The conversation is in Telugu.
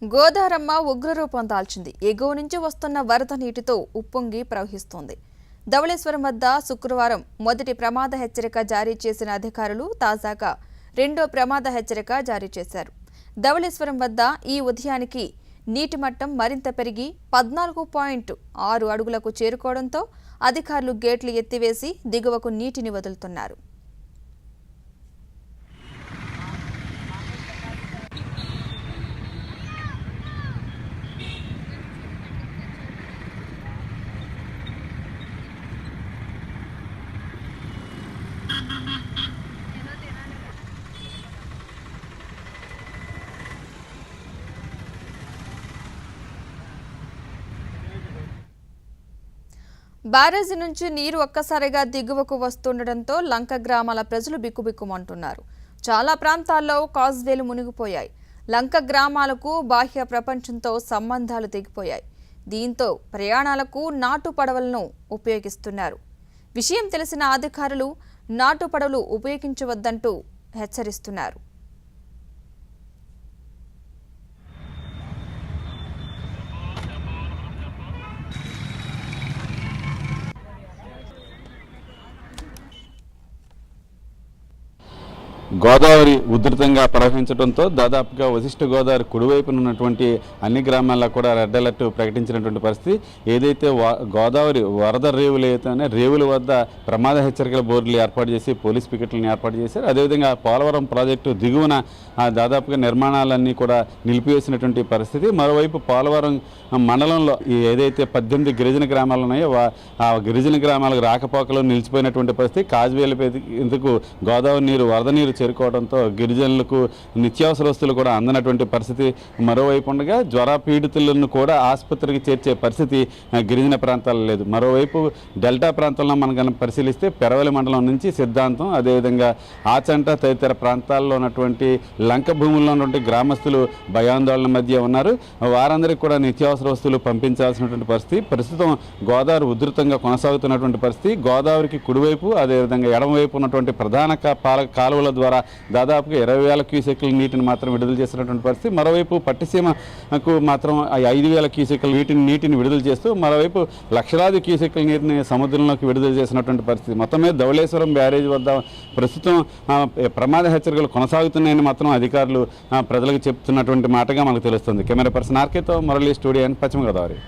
గోదారమ్మ ఉగ్రరూపం దాల్చింది. ఎగువ నుంచి వస్తున్న వరద నీటితో ఉప్పొంగి ప్రవహిస్తోంది. ధవళేశ్వరం వద్ద శుక్రవారం మొదటి ప్రమాద హెచ్చరిక జారీ చేసిన అధికారులు తాజాగా రెండో ప్రమాద హెచ్చరిక జారీ చేశారు. ధవళేశ్వరం వద్ద ఈ ఉదయానికి నీటి మట్టం మరింత పెరిగి 14.6 అడుగులకు చేరుకోవడంతో అధికారులు గేట్లు ఎత్తివేసి దిగువకు నీటిని వదులుతున్నారు. బ్యారేజీ నుంచి నీరు ఒక్కసారిగా దిగువకు వస్తుండటంతో లంక గ్రామాల ప్రజలు బిక్కుబిక్కుమంటున్నారు. చాలా ప్రాంతాల్లో కాజ్వేలు మునిగిపోయాయి. లంక గ్రామాలకు బాహ్య ప్రపంచంతో సంబంధాలు తెగిపోయాయి. దీంతో ప్రయాణాలకు నాటు పడవలను ఉపయోగిస్తున్నారు. విషయం తెలిసిన అధికారులు నాటు పడవలు ఉపయోగించవద్దంటూ హెచ్చరిస్తున్నారు. గోదావరి ఉధృతంగా ప్రవహించడంతో దాదాపుగా వశిష్ఠ గోదావరి కుడివైపున ఉన్నటువంటి అన్ని గ్రామాల్లో కూడా రెడ్ అలర్ట్ ప్రకటించినటువంటి పరిస్థితి. ఏదైతే గోదావరి వరద రేవులు అయితేనే రేవుల వద్ద ప్రమాద హెచ్చరికల బోర్డులు ఏర్పాటు చేసి పోలీస్ పికెట్లను ఏర్పాటు చేశారు. అదేవిధంగా పోలవరం ప్రాజెక్టు దిగువన దాదాపుగా నిర్మాణాలన్నీ కూడా నిలిపివేసినటువంటి పరిస్థితి. మరోవైపు పోలవరం మండలంలో ఏదైతే 18 గిరిజన గ్రామాలు ఉన్నాయో ఆ గిరిజన గ్రామాలకు రాకపోకలు నిలిచిపోయినటువంటి పరిస్థితి. కాజ్వేలు ఎందుకు గోదావరి నీరు వరద నీరు చేరుకోవడంతో గిరిజనులకు నిత్యావసర వస్తువులు కూడా అందనటువంటి పరిస్థితి. మరోవైపు ఉండగా జ్వర పీడితులను కూడా ఆసుపత్రికి చేర్చే పరిస్థితి గిరిజన ప్రాంతాల్లో లేదు. మరోవైపు డెల్టా ప్రాంతంలో మనం కనుక పరిశీలిస్తే పెరవలి మండలం నుంచి సిద్ధాంతం, అదేవిధంగా ఆచంట తదితర ప్రాంతాల్లో ఉన్నటువంటి లంక భూముల్లో ఉన్నటువంటి గ్రామస్తులు భయాందోళన మధ్య ఉన్నారు. వారందరికీ కూడా నిత్యావసర వస్తువులు పంపించాల్సినటువంటి పరిస్థితి. ప్రస్తుతం గోదావరి ఉధృతంగా కొనసాగుతున్నటువంటి పరిస్థితి. గోదావరికి కుడివైపు అదేవిధంగా ఎడమవైపు ఉన్నటువంటి ప్రధాన కాలువల ద్వారా దాదాపుగా 20,000 క్యూసెక్ల నీటిని మాత్రం విడుదల చేసినటువంటి పరిస్థితి. మరోవైపు పట్టిసీమకు మాత్రం 5,000 క్యూసెక్ల నీటిని విడుదల చేస్తూ మరోవైపు లక్షలాది క్యూసెక్ల నీటిని సముద్రంలోకి విడుదల చేసినటువంటి పరిస్థితి. మొత్తం మీద ధవళేశ్వరం బ్యారేజ్ వద్ద ప్రస్తుతం ప్రమాద హెచ్చరికలు కొనసాగుతున్నాయని మాత్రం అధికారులు ప్రజలకు చెప్తున్నటువంటి మాటగా మనకు తెలుస్తుంది. కెమెరా పర్సన్ ఆర్కేతో మురళి, స్టూడియో పశ్చిమ గోదావరి.